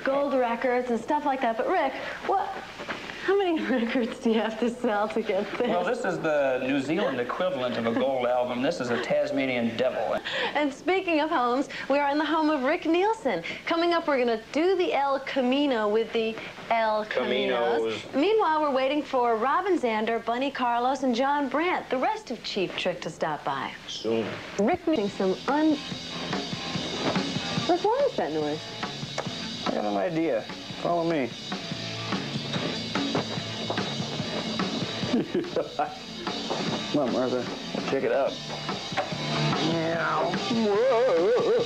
gold records and stuff like that. But Rick, how many records do you have to sell to get this? Well, this is the New Zealand equivalent of a gold album. This is a Tasmanian devil. And speaking of homes, we are in the home of Rick Nielsen. Coming up, we're going to do the El Camino with the El Caminos. Meanwhile, we're waiting for Robin Zander, Bunny Carlos, and John Brandt, the rest of Cheap Trick, to stop by. Soon. Rick making some Rick, what is that noise? I got an idea. Follow me. Come on, Martha. Check it out. Meow. Whoa.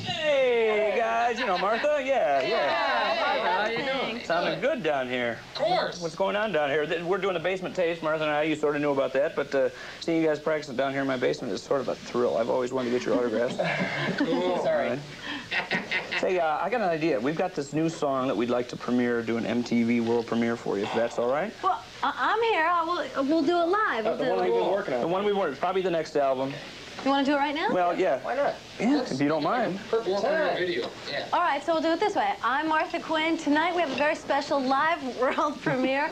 Hey, guys. You know Martha? Yeah. How you doing? Sounding good down here. Of course. What's going on down here? We're doing the basement tapes. Martha and I, you sort of knew about that, but seeing you guys practicing down here in my basement is sort of a thrill. I've always wanted to get your autographs. Cool. Sorry. Right. Say, I got an idea. We've got this new song that we'd like to premiere, do an MTV world premiere for you, if that's all right. Well, I'm here. We'll do it live. The one we've been working on. The one we worked. Probably the next album. You want to do it right now? Well, yeah. Why not? Yeah, if you don't mind. Perfect time. Video. Yeah. All right, so we'll do it this way. I'm Martha Quinn. Tonight we have a very special live world premiere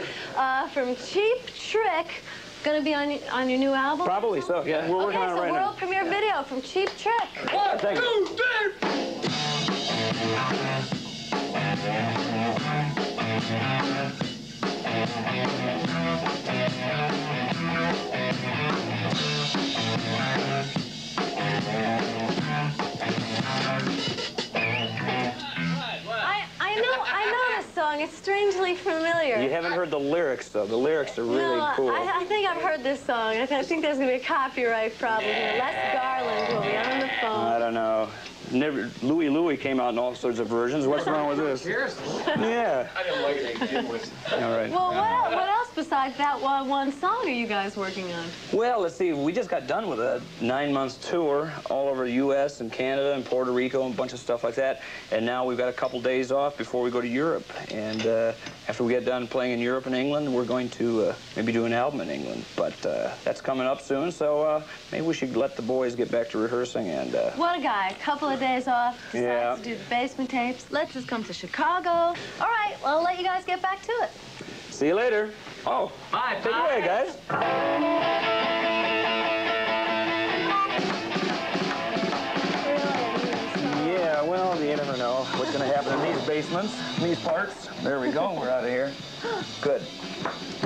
from Cheap Trick. Going to be on your new album? Probably so, yeah. We're working on it right now. Okay, so world premiere video from Cheap Trick. 1, 2, I know this song. It's strangely familiar. You haven't heard the lyrics, though. The lyrics are really cool. I think I've heard this song. I think there's going to be a copyright problem here. Les Garland will be on the phone. I don't know. Louie came out in all sorts of versions. What's wrong with this? Yeah. I didn't like it to begin with. All right. Well, what else besides that one song are you guys working on? Well, let's see. We just got done with a 9-month tour all over the U.S. and Canada and Puerto Rico and a bunch of stuff like that. And now we've got a couple days off before we go to Europe. And after we get done playing in Europe and England, we're going to maybe do an album in England. But that's coming up soon, so maybe we should let the boys get back to rehearsing. And what a guy. A couple of days off. Yeah. Decides to do the basement tapes. Let's just come to Chicago. All right, well, I'll let you guys get back to it. see you later. Oh, Bye. take it away, guys. Yeah, well, you never know what's going to happen in these basements, these parts. There we go. We're out of here. Good.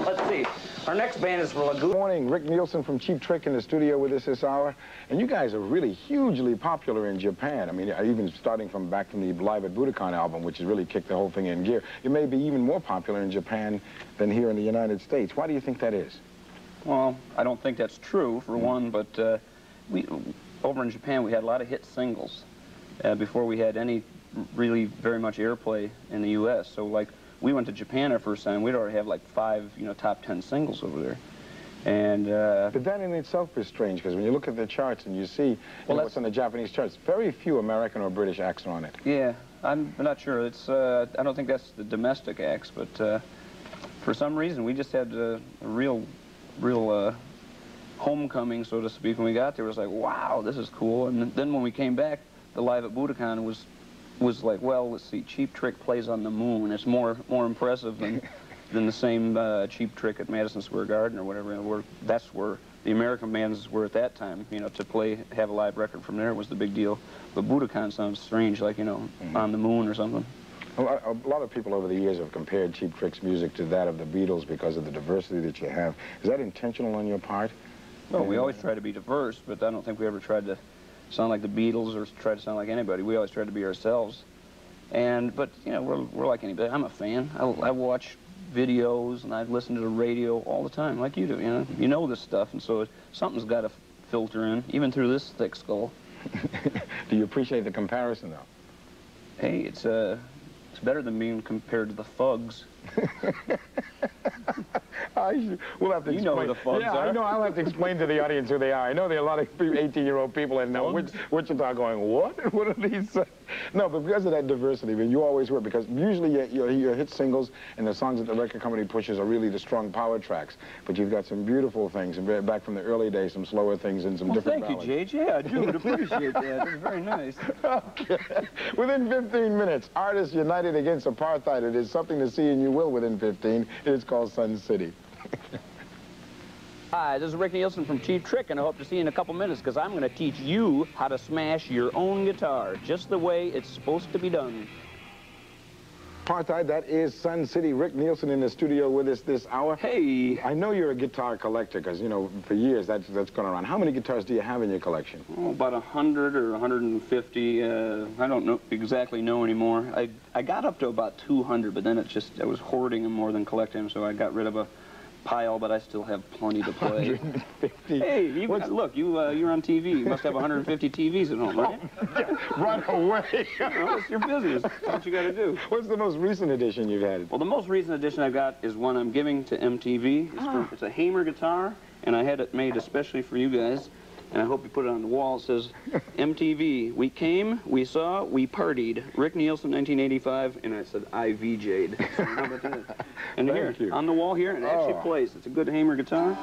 Let's see. Our next band is from Lagoon. Good morning. Rick Nielsen from Cheap Trick in the studio with us this hour. And you guys are really hugely popular in Japan. I mean, even starting from back from the Live at Budokan album, which has really kicked the whole thing in gear. You may be even more popular in Japan than here in the United States. Why do you think that is? Well, I don't think that's true, for one, but over in Japan, we had a lot of hit singles before we had any really very much airplay in the U.S. So, like, we went to Japan our first time, we'd already have like 5, top 10 singles over there. And but that in itself is strange, because when you look at the charts and you see what's on the Japanese charts, very few American or British acts are on it. Yeah, I'm not sure. It's I don't think that's the domestic acts, but for some reason we just had a real homecoming, so to speak. When we got there, it was like, wow, this is cool. And then when we came back, the Live at Budokan was like, well, let's see, Cheap Trick plays on the moon. It's more impressive than the same Cheap Trick at Madison Square Garden or whatever. That's where the American bands were at that time. To have a live record from there was the big deal. But Budokan sounds strange, like, on the moon or something. A lot of people over the years have compared Cheap Trick's music to that of the Beatles because of the diversity that you have. Is that intentional on your part? Well, we always try to be diverse, but I don't think we ever tried to sound like the Beatles or try to sound like anybody. We always tried to be ourselves. But we're like anybody. I'm a fan. I watch videos and I listen to the radio all the time, like you do. You know this stuff, and so something's got to filter in, even through this thick skull. Do you appreciate the comparison, though? Hey, it's better than being compared to the Thugs. We'll have to explain. You know who the Fugs yeah, are. I know. I'll have to explain to the audience who they are. I know there are a lot of 18-year-old people in Wichita going, what? What are these? No, but because of that diversity, I mean, you always were, because usually your hit singles and the songs that the record company pushes are really the strong power tracks. But you've got some beautiful things, and back from the early days, some slower things and some different thank ballads. you, J.J. I do appreciate that. That's very nice. Okay. Within 15 minutes, artists united against apartheid. It is something to see, and you will within 15. It is called Sun City. Hi, this is Rick Nielsen from Cheap Trick, and I hope to see you in a couple minutes, because I'm going to teach you how to smash your own guitar, just the way it's supposed to be done. Apartheid, that is Sun City. Rick Nielsen in the studio with us this hour. Hey. I know you're a guitar collector, because, you know, for years that's gone around. How many guitars do you have in your collection? Oh, about 100 or 150. I don't exactly know anymore. I got up to about 200, but then I was hoarding them more than collecting them, so I got rid of a pile, but I still have plenty to play. 150. Hey, look, you're on TV. You must have 150 TVs at home, right? Yeah, run away. Well, it's your business. That's what you got to do. What's the most recent edition you've had? Well, the most recent edition I've got is one I'm giving to MTV. It's a Hamer guitar, and I had it made especially for you guys. And I hope you put it on the wall. It says, MTV, we came, we saw, we partied. Rick Nielsen, 1985, and I said, I VJ'd. So how about that? And here, on the wall here, it actually plays. It's a good Hamer guitar.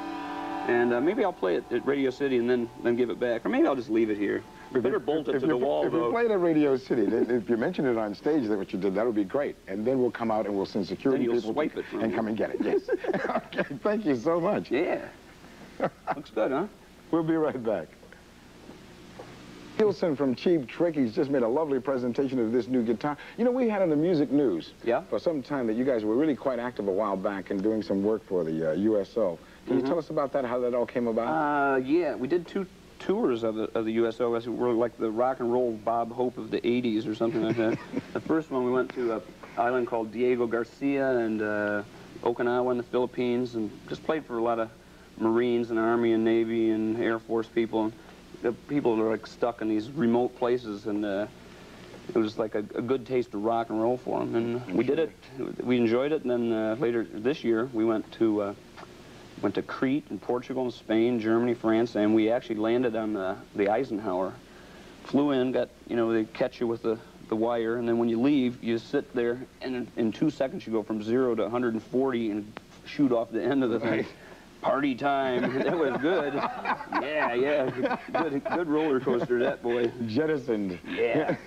And maybe I'll play it at Radio City and then give it back. Or maybe I'll just leave it here. We better bolt it to the wall, If you play it at Radio City, if you mention it on stage, that what you did, that would be great. And then we'll come out and we'll send security people swipe it from and come and get it. Yes. Okay, thank you so much. Yeah. Looks good, huh? We'll be right back. Nielsen from Cheap Trick, he's just made a lovely presentation of this new guitar. You know, we had in the music news for some time that you guys were really quite active a while back in doing some work for the USO. Can you tell us about that, how that all came about? Yeah, we did 2 tours of the USO. We were like the rock and roll Bob Hope of the 80s or something like that. The first one, we went to an island called Diego Garcia and Okinawa in the Philippines, and just played for a lot of Marines and Army and Navy and Air Force people. The people are like stuck in these remote places, and it was like a good taste of rock and roll for them. And we did it. We enjoyed it. And then later this year, we went to Crete and Portugal and Spain, Germany, France, and we actually landed on the Eisenhower. Flew in, they catch you with the wire, and then when you leave, you sit there, and in 2 seconds you go from 0 to 140 and shoot off the end of the thing. Party time. It was good. Yeah. Good roller coaster, that boy. Jettisoned. Yeah.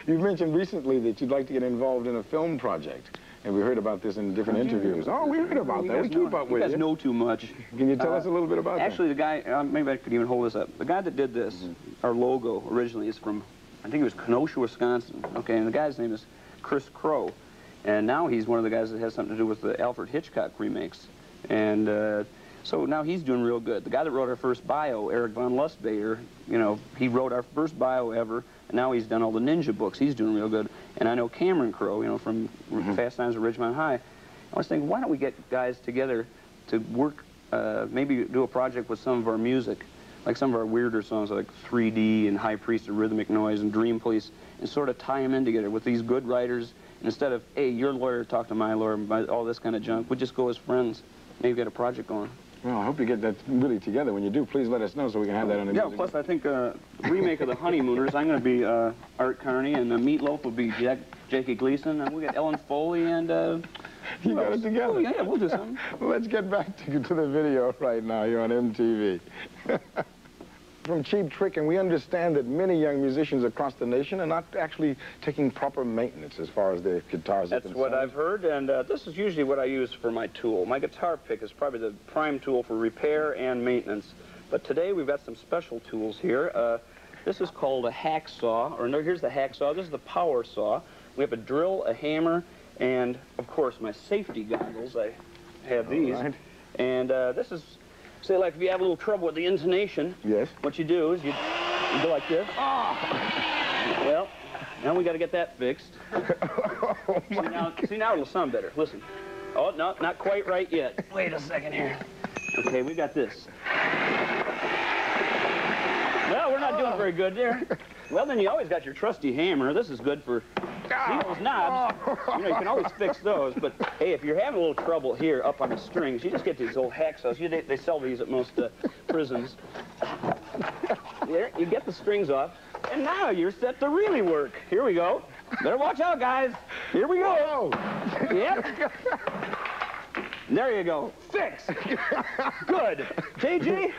You've mentioned recently that you'd like to get involved in a film project. And we heard about this in different interviews. Oh, we heard about that. We keep up with you. You guys know too much. Can you tell us a little bit about that? Actually, the guy, maybe I could even hold this up. The guy that did this, our logo originally, is from, I think it was Kenosha, Wisconsin. Okay, and the guy's name is Chris Crow. And now he's one of the guys that has something to do with the Alfred Hitchcock remakes. And so now he's doing real good. The guy that wrote our first bio, Eric von Lustbader, he wrote our first bio ever, and now he's done all the Ninja books. He's doing real good. And I know Cameron Crowe, from Fast Times at Ridgemont High. I was thinking, why don't we get guys together to work, maybe do a project with some of our music, like some of our weirder songs like 3D and High Priest of Rhythmic Noise and Dream Police, and sort of tie them in together with these good writers. And instead of, hey, your lawyer talk to my lawyer, all this kind of junk, we just go as friends. Maybe get a project going. Well, I hope you get that really together. When you do, please let us know so we can have that on the music. Plus I think remake of the Honeymooners, I'm going to be Art Carney, and Meatloaf will be Jackie Gleason, and we'll get Ellen Foley, and... you got it together. Oh, yeah, we'll do something. Well, let's get back to the video right now. You're on MTV. From Cheap Trick, and we understand that many young musicians across the nation are not actually taking proper maintenance as far as their guitars are concerned. That's what I've heard, and this is usually what I use for my tool. My guitar pick is probably the prime tool for repair and maintenance. But today we've got some special tools here. This is called a hacksaw, or no, here's the hacksaw. This is the power saw. We have a drill, a hammer, and of course my safety goggles. I have these. Right. And this is... Say, like, if you have a little trouble with the intonation, what you do is you go like this. Oh. Well, now we got to get that fixed. See, now it'll sound better. Listen. Oh, no, not quite right yet. Wait a second here. Okay, we got this. Well, we're not doing very good there. Well, then you always got your trusty hammer. This is good for See those knobs? You know, you can always fix those, but hey, if you're having a little trouble here up on the strings, you just get these old hacksaws. They sell these at most prisons. There, you get the strings off, and now you're set to really work. Here we go. Better watch out, guys. Here we go. Yep. There you go. Fix. Good. JG,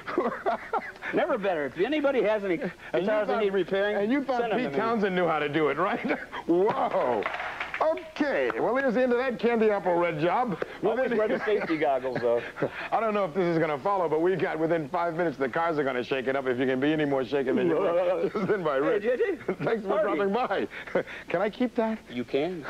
never better. If anybody has any guitars they need repairing, and you thought Pete Townsend knew how to do it, right? Whoa. Okay, well, here's the end of that candy apple red job. Always wear the safety goggles, though. I don't know if this is going to follow, but we got within 5 minutes, the cars are going to shake it up if you can be any more shaken than you were. Just in by Rick. Hey, JJ. Thanks for dropping by. Can I keep that? You can.